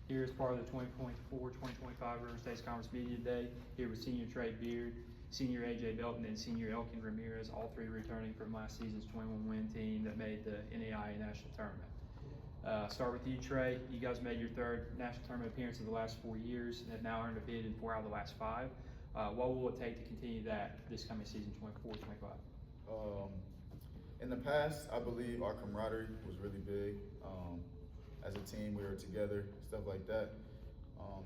Here as part of the 2024-2025 River States Conference Media Day, here with senior Tre Beard, senior A.J. Belton, and senior Elkin Ramirez, all three returning from last season's 21-win team that made the NAIA National Tournament. Start with you, Tre. You guys made your third national tournament appearance in the last 4 years and have now earned a bid in 4 out of the last 5. What will it take to continue that this coming season, 24-25? In the past, I believe our camaraderie was really big. As a team, we were together, stuff like that.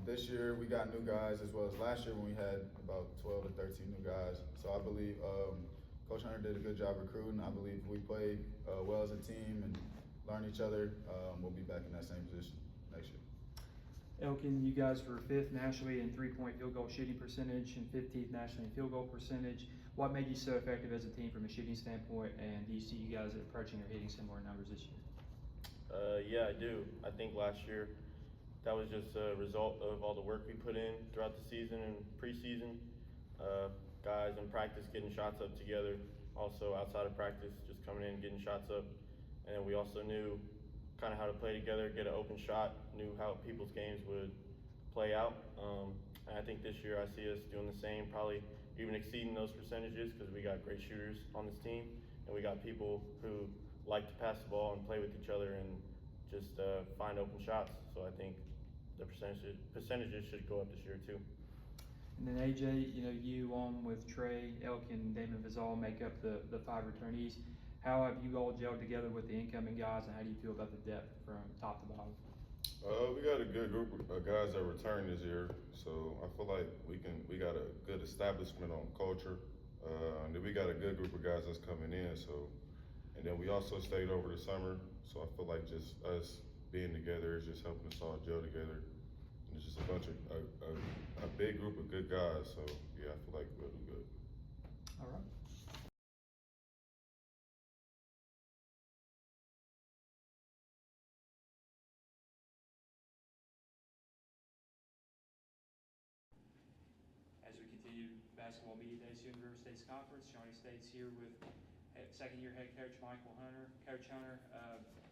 This year, we got new guys, as well as last year when we had about 12 to 13 new guys. So I believe Coach Hunter did a good job recruiting. I believe if we play well as a team and learn each other, we'll be back in that same position next year. Elkin, you guys were 5th nationally in three-point field goal shooting percentage and 15th nationally in field goal percentage. What made you so effective as a team from a shooting standpoint, and do you see you guys approaching or hitting similar numbers this year? Yeah, I do. I think last year that was just a result of all the work we put in throughout the season and preseason. Guys in practice getting shots up together, also outside of practice just coming in and getting shots up. And then we also knew kind of how to play together, get an open shot, knew how people's games would play out. And I think this year I see us doing the same, probably even exceeding those percentages because we got great shooters on this team and we got people who like to pass the ball and play with each other and just find open shots. So I think the percentages should go up this year too. And then AJ, you along with Tre, Elkin, Damon Vizal make up the 5 returnees. How have you all gelled together with the incoming guys, and how do you feel about the depth from top to bottom? We got a good group of guys that return this year, so I feel like we got a good establishment on culture, and then we got a good group of guys that's coming in. So, and then we also stayed over the summer, so I feel like just us being together is just helping us all gel together. And it's just a big group of good guys. So yeah, I feel like we'll do good. All right. As we continue basketball media days here in the River States Conference, Shawnee State's here with second-year head coach Michael Hunter. Coach Hunter,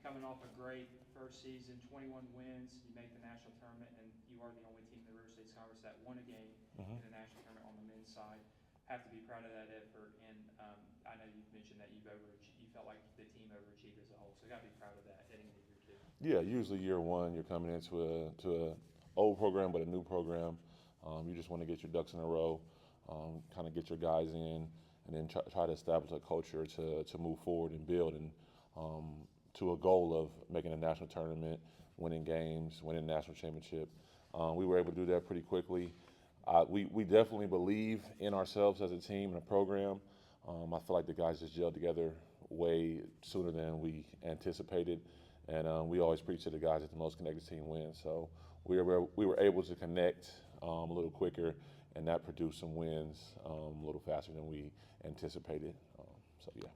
coming off a great first season, 21 wins, you make the national tournament, and you are the only team in the River States Conference that won a game in the national tournament on the men's side. Have to be proud of that effort, and I know you've mentioned that you felt like the team overachieved as a whole, so you got to be proud of that heading into year 2. Yeah, usually year 1 you're coming into a old program but a new program. You just want to get your ducks in a row, kind of get your guys in, and then try to establish a culture to move forward and build and to a goal of making a national tournament, winning games, winning a national championship. We were able to do that pretty quickly. We definitely believe in ourselves as a team and a program. I feel like the guys just gelled together way sooner than we anticipated. And we always preach to the guys that the most connected team wins. So we were able to connect a little quicker, and that produced some wins a little faster than we anticipated. So yeah.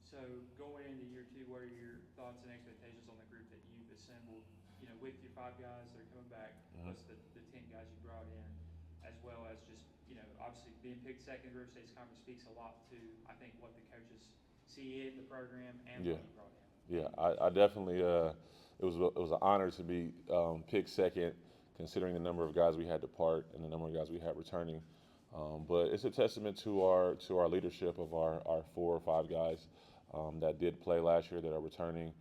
So going into year 2, what are your thoughts and expectations on the group that you've assembled? With your 5 guys that are coming back, plus the 10 guys you brought in, as well as just obviously being picked second in the River States Conference speaks a lot to I think what the coaches see in the program and what you brought in. Yeah, I definitely. It was an honor to be picked second, considering the number of guys we had depart and the number of guys we had returning. But it's a testament to our leadership of our 4 or 5 guys that did play last year that are returning.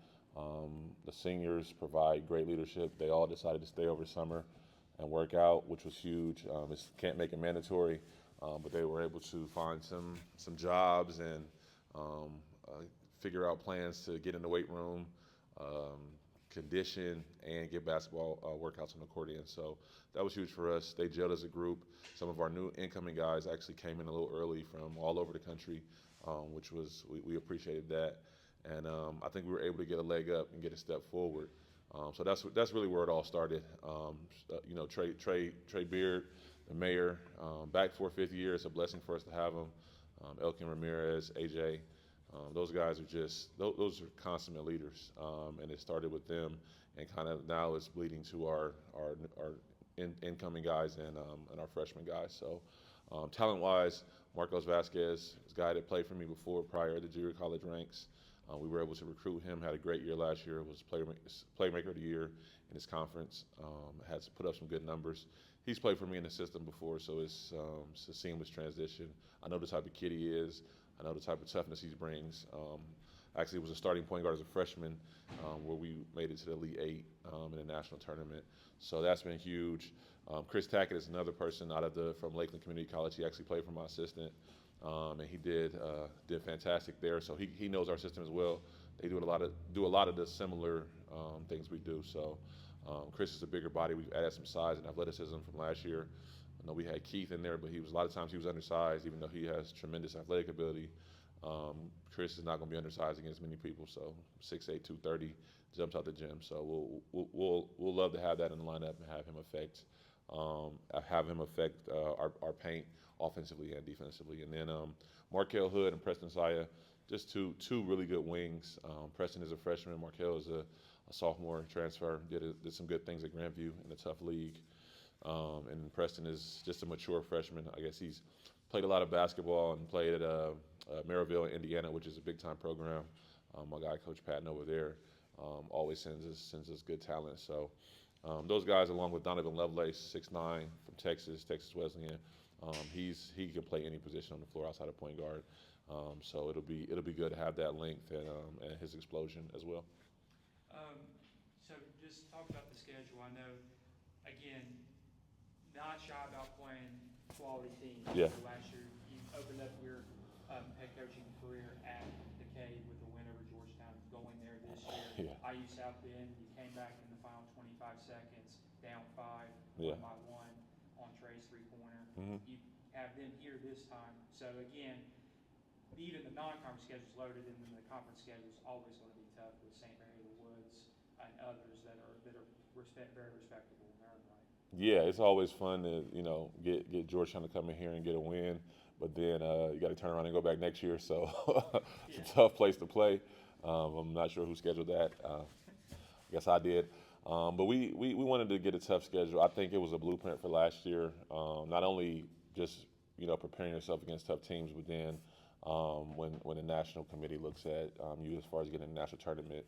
The seniors provide great leadership. They all decided to stay over summer and work out, which was huge. Can't make it mandatory, but they were able to find some jobs and figure out plans to get in the weight room, condition, and get basketball workouts on the accordion. So that was huge for us. They gelled as a group. Some of our new incoming guys actually came in a little early from all over the country, which was we appreciated that. And I think we were able to get a leg up and get a step forward. So that's really where it all started. Tre Beard, the mayor, back for a 5th year. It's a blessing for us to have him. Elkin Ramirez, AJ. Those guys are those are consummate leaders, and it started with them, and kind of now it's bleeding to our incoming guys and our freshman guys. So talent-wise, Marcos Vasquez is a guy that played for me before prior to junior college ranks. We were able to recruit him, had a great year last year, was playmaker of the year in his conference, had to put up some good numbers. He's played for me in the system before, so it's a seamless transition. I know the type of kid he is. I know the type of toughness he brings. Actually, was a starting point guard as a freshman, where we made it to the Elite Eight in the national tournament. So that's been huge. Chris Tackett is another person from Lakeland Community College. He actually played for my assistant, and he did fantastic there. So he knows our system as well. They do a lot of the similar things we do. So Chris is a bigger body. We've added some size and athleticism from last year. I know we had Keith in there, but a lot of times he was undersized, even though he has tremendous athletic ability. Chris is not going to be undersized against many people, so 6'8", 230, jumps out the gym. So we'll love to have that in the lineup and have him affect our paint offensively and defensively. And then Markel Hood and Preston Saya, just two really good wings. Preston is a freshman. Markel is a sophomore transfer. Did some good things at Grandview in a tough league. And Preston is just a mature freshman. I guess he's played a lot of basketball and played at Maryville, Indiana, which is a big-time program. My guy, Coach Patton over there, always sends us good talent. So those guys, along with Donovan Lovelace, 6'9", from Texas Wesleyan, he can play any position on the floor outside of point guard. So it'll be good to have that length and his explosion as well. So just talk about the schedule. I know, again, not shy about playing quality teams. Yeah. So last year, you opened up your head coaching career at the Cade with a win over Georgetown. Going there this year, Yeah. IU South Bend, you came back in the final 25 seconds, down 5, Yeah. 1-by-1 on Tre's three-pointer. Mhm. You have them here this time. So again, even the non-conference schedule is loaded, and then the conference schedule is always going to be tough with St. Mary of the Woods and others that are very respectable in their own right. Yeah, it's always fun to get Georgetown to come in here and get a win, but then you got to turn around and go back next year. So it's a tough place to play. I'm not sure who scheduled that. I guess I did. But we wanted to get a tough schedule. I think it was a blueprint for last year. Not only just preparing yourself against tough teams, but then when the national committee looks at you as far as getting a national tournament,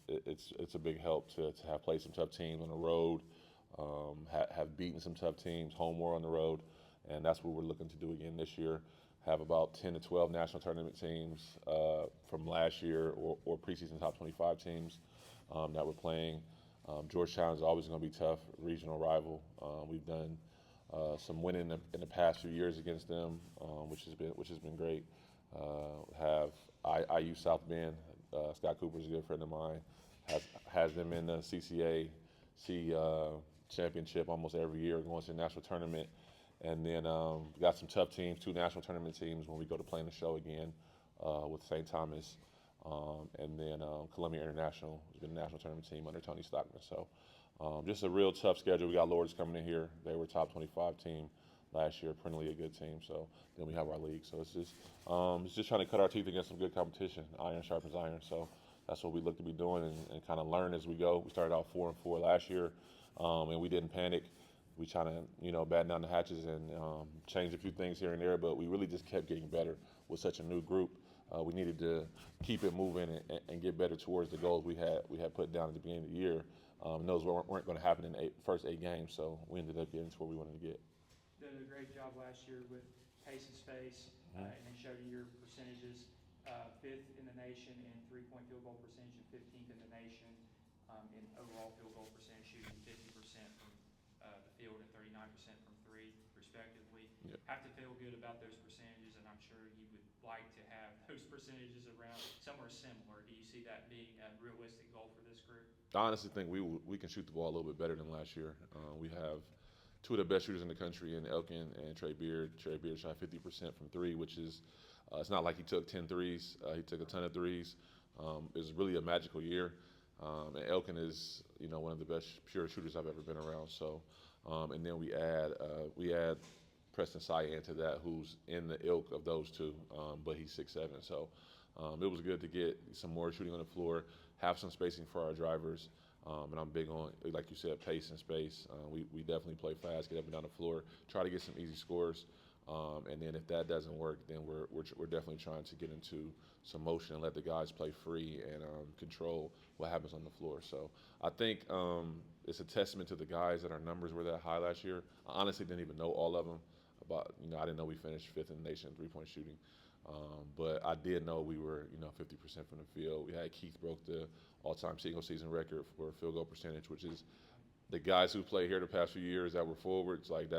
it's a big help to have played some tough teams on the road, have beaten some tough teams, home or on the road, and that's what we're looking to do again this year. Have about 10 to 12 national tournament teams from last year or preseason top 25 teams that we're playing. Georgetown is always going to be tough, regional rival. We've done some winning in the past few years against them, which has been great. Have IU South Bend. Scott Cooper is a good friend of mine. Has them in the CCAC championship almost every year, going to the national tournament. And then we got some tough teams, 2 national tournament teams when we go to play in the show again with St. Thomas. And then Columbia International has been a national tournament team under Tony Stockman. So just a real tough schedule. We got Lourdes coming in here. They were top 25 team last year, perennially a good team. So then we have our league. So it's just trying to cut our teeth against some good competition. Iron sharpens iron. So that's what we look to be doing and kind of learn as we go. We started out 4-4 last year, and we didn't panic. We try to, batten down the hatches and change a few things here and there, but we really just kept getting better with such a new group. We needed to keep it moving and get better towards the goals we had put down at the beginning of the year. And those weren't going to happen in the first 8 games, so we ended up getting to where we wanted to get. Did a great job last year with pace and space, and they showed you your percentages, 5th in the nation in three-point field goal percentage and 15th in the nation in overall field goal percentage, shooting 50% from the field and 39% from 3, respectively. Yep. Have to feel good about those percentages, and I'm sure you would like to have those percentages around somewhere similar. Do you see that being a realistic goal for this group? I honestly think we can shoot the ball a little bit better than last year. We have 2 of the best shooters in the country in Elkin and Tre Beard. Tre Beard shot 50% from 3, which is it's not like he took 10 threes. He took a ton of threes. It was really a magical year. And Elkin is one of the best pure shooters I've ever been around. So and then we add Preston Saya into that, who's in the ilk of those 2, but he's 6'7". So it was good to get some more shooting on the floor, have some spacing for our drivers, and I'm big on, like you said, pace and space. We definitely play fast, get up and down the floor, try to get some easy scores. And then if that doesn't work, then we're definitely trying to get into some motion and let the guys play free and control what happens on the floor. So I think it's a testament to the guys that our numbers were that high last year. I honestly didn't even know all of them. I didn't know we finished 5th in the nation in three-point shooting. But I did know we were, 50% from the field. We had Keith broke the all-time single season record for field goal percentage, which is the guys who played here the past few years that were forwards. Like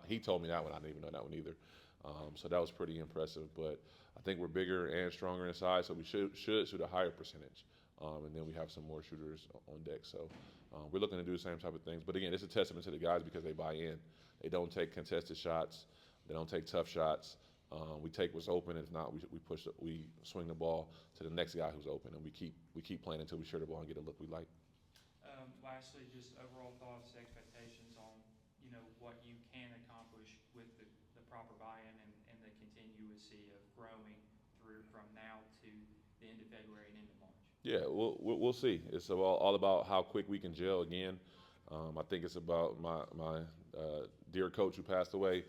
he told me that one. I didn't even know that one either. So that was pretty impressive. But I think we're bigger and stronger inside, so we should shoot a higher percentage. And then we have some more shooters on deck. So we're looking to do the same type of things. But again, it's a testament to the guys because they buy in. They don't take contested shots. They don't take tough shots. We take what's open. If not, we swing the ball to the next guy who's open, and we keep playing until we share the ball and get a look we like. Lastly, just overall thoughts, expectations on what you can accomplish with the proper buy-in and the continuity of growing from now to the end of February and into March. Yeah, we'll see. It's all about how quick we can gel again. I think it's about my dear coach who passed away.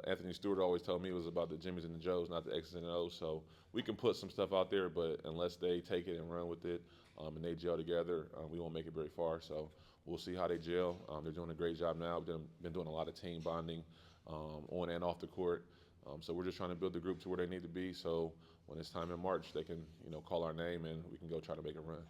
Anthony Stewart always told me it was about the Jimmys and the Joes, not the X's and O's. So we can put some stuff out there, but unless they take it and run with it and they gel together, we won't make it very far. So we'll see how they gel. They're doing a great job now. We've been doing a lot of team bonding on and off the court. So we're just trying to build the group to where they need to be. So when it's time in March, they can call our name and we can go try to make a run.